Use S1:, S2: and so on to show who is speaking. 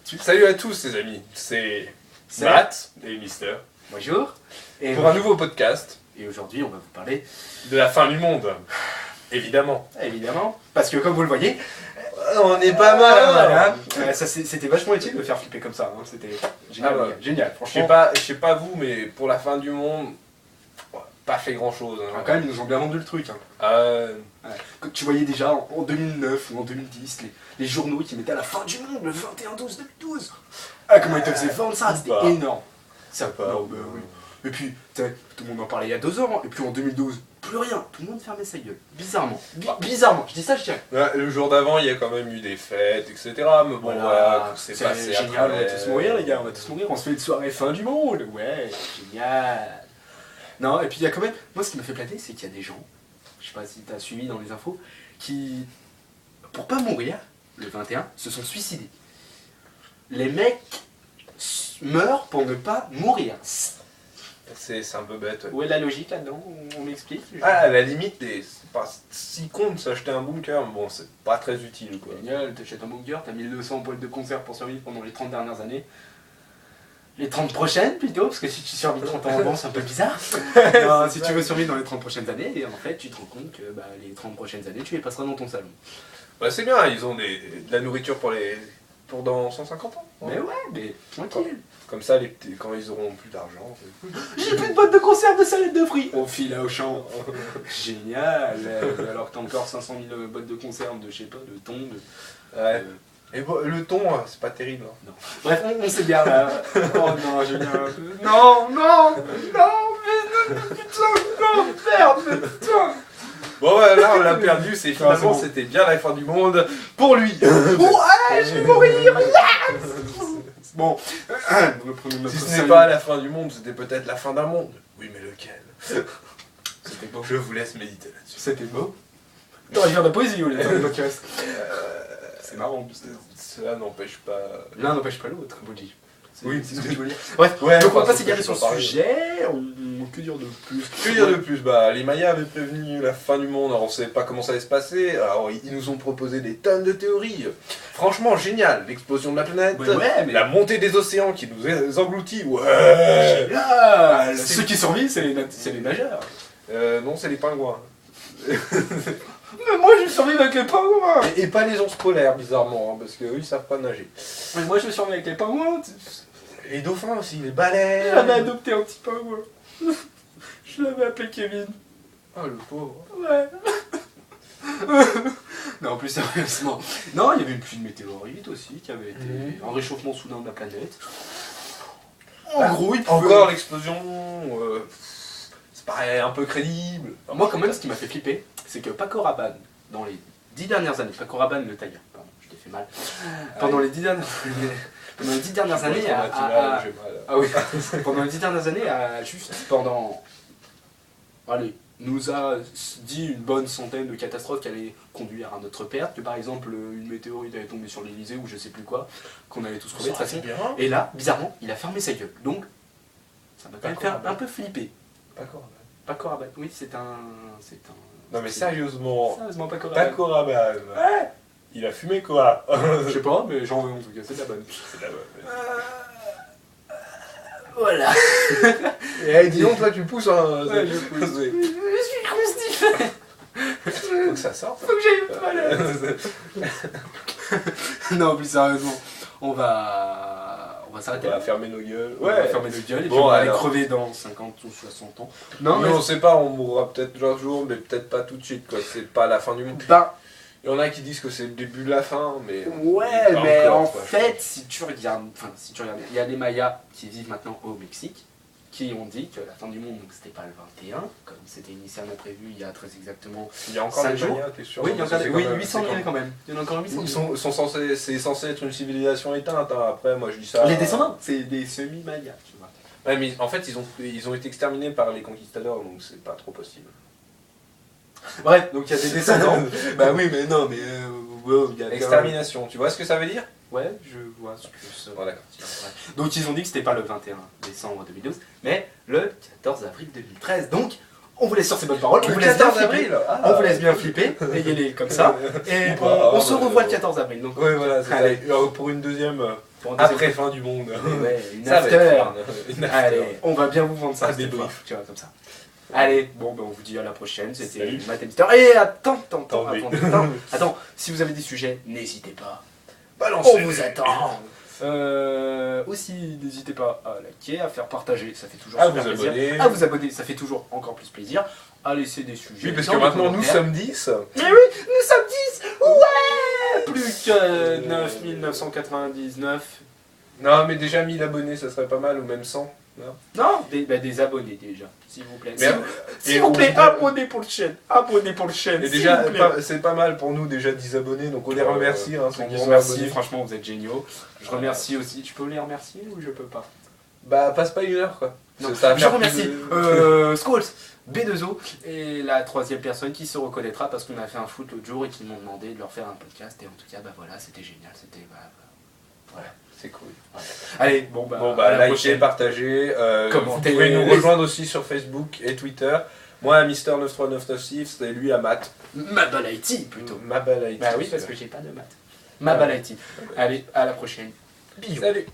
S1: Salut à tous les amis, c'est Matt et Mister.
S2: Bonjour. Et
S1: Pour un nouveau podcast
S2: Et aujourd'hui, on va vous parler,
S1: de la fin du monde. Évidemment.
S2: évidemment, parce que comme vous le voyez,
S1: On est pas mal.
S2: c'était vachement utile de faire flipper comme ça. Hein. C'était génial,
S1: Ah ouais.
S2: génial.
S1: Je
S2: Franchement,
S1: sais pas vous, mais pour la fin du monde, pas fait grand chose.
S2: quand même, ils nous ont bien vendu le truc. Hein. Quand tu voyais déjà en 2009 ou en 2010 les journaux qui mettaient à la fin du monde, le 21-12-2012. Ah, comment ils te faisaient vendre ça, c'était
S1: Pas.
S2: énorme. Ça,
S1: Pas.
S2: non, bah oui. Et puis, tout le monde en parlait il y a 2 ans, et puis en 2012, plus rien. Tout le monde fermait sa gueule. Bizarrement. Bizarrement. Je dis ça, je tiens.
S1: Le jour d'avant, il y a quand même eu des fêtes, etc. Mais bon, voilà, c'est passé
S2: génial,
S1: après.
S2: on va tous mourir, les gars, on va tous mourir. On se fait une soirée fin du monde. Ouais, génial. Non, et puis il y a quand même. Moi, ce qui me fait planer, c'est qu'il y a des gens, je sais pas si t'as suivi dans les infos, qui, pour pas mourir, le 21, se sont suicidés. Les mecs meurent pour ne pas mourir.
S1: C'est un peu bête. Ouais.
S2: Où est la logique là-dedans? On m'explique?
S1: À la limite, c'est pas si con de s'acheter un bunker, mais bon, c'est pas très utile quoi.
S2: Génial, t'achètes un bunker, t'as 1200 boîtes de conserve pour survivre pendant les 30 dernières années. Les 30 prochaines plutôt, parce que si tu survis 30 ans avant, c'est un peu bizarre. Non, si tu veux survivre dans les 30 prochaines années, et en fait, tu te rends compte que les 30 prochaines années, tu les passeras dans ton salon.
S1: Bah, c'est bien, ils ont de la nourriture pour dans 150 ans.
S2: Mais ouais, mais tranquille.
S1: Comme ça, quand ils auront plus d'argent.
S2: J'ai plus de boîtes de conserve de salade de fruits. On file à Auchan. Génial. Alors que t'as encore 500 000 boîtes de conserve de, je sais pas, de thon, de...
S1: Ouais. Et bon, le thon, c'est pas terrible. Hein.
S2: Non. Bref, on sait bien là. Oh non, Julien. Non, merde, putain.
S1: Bon, ouais, là, on l'a perdu, finalement,
S2: bon.
S1: c'était bien la fin du monde pour lui.
S2: Ouais, je vais mourir. Bon, reprenons notre
S1: Si ce
S2: sérieux.
S1: n'est pas la fin du monde, c'était peut-être la fin d'un monde. Oui, mais lequel?
S2: C'était beau.
S1: Je vous laisse méditer là-dessus.
S2: C'était beau. T'aurais dû faire de la poésie au lieu de faire du podcast. C'est marrant.
S1: Cela n'empêche pas.
S2: L'un n'empêche pas l'autre, Bodji.
S1: Oui,
S2: c'est ce que je veux dire. Bref,
S1: Ouais,
S2: donc on va
S1: enfin,
S2: pas s'égarer sur
S1: c'est
S2: ce
S1: pas
S2: sujet. Que dire de plus?
S1: Que dire de plus? Bah, les Mayas avaient prévenu la fin du monde, alors on savait pas comment ça allait se passer, alors ils nous ont proposé des tonnes de théories. Franchement, génial, l'explosion de la planète,
S2: Ouais, mais...
S1: la montée des océans qui nous engloutit, ouais.
S2: Génial. Ceux qui survivent, c'est les nageurs.
S1: Non, c'est les pingouins.
S2: Mais moi, je survive avec les pingouins.
S1: Et pas les ours polaires, bizarrement, hein, parce qu'eux, ils savent pas nager.
S2: Mais moi, je survive avec les pingouins.
S1: Les dauphins aussi, les baleines.
S2: J'avais adopté un petit pingouin. Je l'avais appelé Kevin.
S1: Oh, le pauvre.
S2: Ouais. Non, plus sérieusement. Non, il y avait une pluie de météorites aussi qui avait été un réchauffement soudain de la planète. En gros, il pouvait...
S1: Encore l'explosion, ça paraît un peu crédible.
S2: Moi, quand même, ce qui m'a fait flipper, c'est que Paco Rabanne, dans les 10 dernières années, Paco Rabanne le tailleur, pardon, je t'ai fait mal. Pendant les 10 dernières années,
S1: J'ai mal.
S2: ah oui, pendant les 10 dernières années, allez, nous a dit une bonne centaine de catastrophes qui allaient conduire à notre perte, que par exemple une météorite allait tomber sur l'Elysée ou je sais plus quoi, qu'on allait tous crever de toute façon.
S1: bien.
S2: Et là, bizarrement, il a fermé sa gueule. Donc, ça m'a quand même fait un peu flipper. Paco Rabanne, oui, c'est un...
S1: Non mais sérieusement,
S2: Sérieusement, Paco Rabanne.
S1: Paco Rabanne,
S2: Ouais.
S1: il a fumé quoi?
S2: Je sais pas, mais j'en veux en tout cas, c'est de la bonne.
S1: C'est de la bonne.
S2: Voilà.
S1: Et dis donc, toi tu pousses hein.
S2: Ouais, je pousse. Je suis constipé.
S1: Faut que ça sorte.
S2: Faut que j'aille aux toilettes. Non, plus sérieusement, on va s'arrêter
S1: On va
S2: là.
S1: fermer nos gueules.
S2: On va fermer nos gueules et puis
S1: Bon,
S2: on va aller
S1: alors.
S2: crever dans 50 ou 60 ans.
S1: Non
S2: Non,
S1: mais on sait pas, on mourra peut-être un jour, mais peut-être pas tout de suite quoi. C'est pas la fin du monde.
S2: bah,
S1: Il y en a qui disent que c'est le début de la fin, mais.
S2: ouais,
S1: pas
S2: mais
S1: encore,
S2: en
S1: quoi, je
S2: fait, si tu regardes, il y a des Mayas qui vivent maintenant au Mexique, qui ont dit que la fin du monde, donc c'était pas le 21, comme c'était initialement prévu il y a très exactement.
S1: Il y a encore
S2: 5
S1: des
S2: jours.
S1: Mayas, t'es sûr?
S2: Oui, il y a
S1: Parce que c'est
S2: oui,
S1: quand même-
S2: 800 000
S1: c'est
S2: quand même. Il y en a encore 800
S1: Ils
S2: 000.
S1: sont censés, c'est censé être une civilisation éteinte. Hein. Après, moi je dis ça.
S2: Les descendants, c'est des semi-Mayas, tu vois.
S1: Ouais, mais en fait, ils ont été exterminés par les conquistadors, donc c'est pas trop possible.
S2: Bref, donc il y a des descendants. Bah oui, mais non, mais il y a
S1: Extermination, tu vois ce que ça veut dire?
S2: Ouais, je vois ce que ça
S1: Bon, d'accord.
S2: Donc ils ont dit que c'était pas le 21 décembre 2012, mais le 14 avril 2013. Donc on vous laisse sur ces bonnes paroles, on vous laisse bien flipper. On vous laisse bien flipper, ayez-les comme ça. Et on se revoit le 14 avril. Donc
S1: Ouais, voilà, c'est ça.
S2: allez.
S1: Pour une deuxième
S2: Pour des
S1: Après fin du monde.
S2: Ouais, une
S1: Ça va être
S2: after.
S1: fun. Une after.
S2: Allez, on va bien vous vendre ça,
S1: Un
S2: cette
S1: débrief.
S2: fois, tu vois, comme ça. Allez, bon, ben on vous dit à la prochaine. C'était
S1: Salut.
S2: Matt et Mister. Et attends,
S1: Attendez.
S2: attends, si vous avez des sujets, n'hésitez pas.
S1: Balancez.
S2: On vous attend. Aussi, n'hésitez pas à liker, à faire partager, ça fait toujours
S1: À
S2: super
S1: vous
S2: plaisir.
S1: abonner.
S2: À vous abonner, ça fait toujours encore plus plaisir. À laisser des sujets.
S1: Oui, parce
S2: dans
S1: que
S2: les
S1: maintenant nous
S2: commentaires.
S1: sommes 10.
S2: Mais oui, nous sommes 10. Ouais. Plus que 9999.
S1: Non, mais déjà 1000 abonnés, ça serait pas mal, ou même 100.
S2: Non, des abonnés déjà, s'il vous plaît.
S1: Mais
S2: S'il vous plaît, abonnez pour le chaîne. Abonnez pour le chaîne.
S1: Et
S2: s'il
S1: déjà,
S2: vous plaît.
S1: c'est pas mal pour nous, déjà 10 abonnés, donc on les remercie. Hein, ceux
S2: On
S1: qui
S2: vous
S1: sont
S2: remercie,
S1: abonnés.
S2: franchement, vous êtes géniaux. Je remercie aussi. Tu peux les remercier ou je peux pas?
S1: Bah, passe pas 1 heure, quoi.
S2: Non.
S1: Ça va
S2: Je
S1: faire
S2: remercie
S1: plus
S2: Skulls, B2O et la troisième personne qui se reconnaîtra parce qu'on a fait un foot l'autre jour et qu'ils m'ont demandé de leur faire un podcast. Et en tout cas, bah voilà, c'était génial. C'était. Voilà.
S1: C'est cool.
S2: Allez, bon, bah,
S1: Bon,
S2: à
S1: bah,
S2: la
S1: likez,
S2: prochaine.
S1: partagez. Vous
S2: Commentez.
S1: pouvez nous rejoindre aussi sur Facebook et Twitter. Moi, à Mister93996, et lui à Matt.
S2: Mabal IT plutôt.
S1: Mabal IT.
S2: Bah oui, parce que j'ai pas de maths. Mabal IT. Allez, à la prochaine. Bisous.
S1: Salut.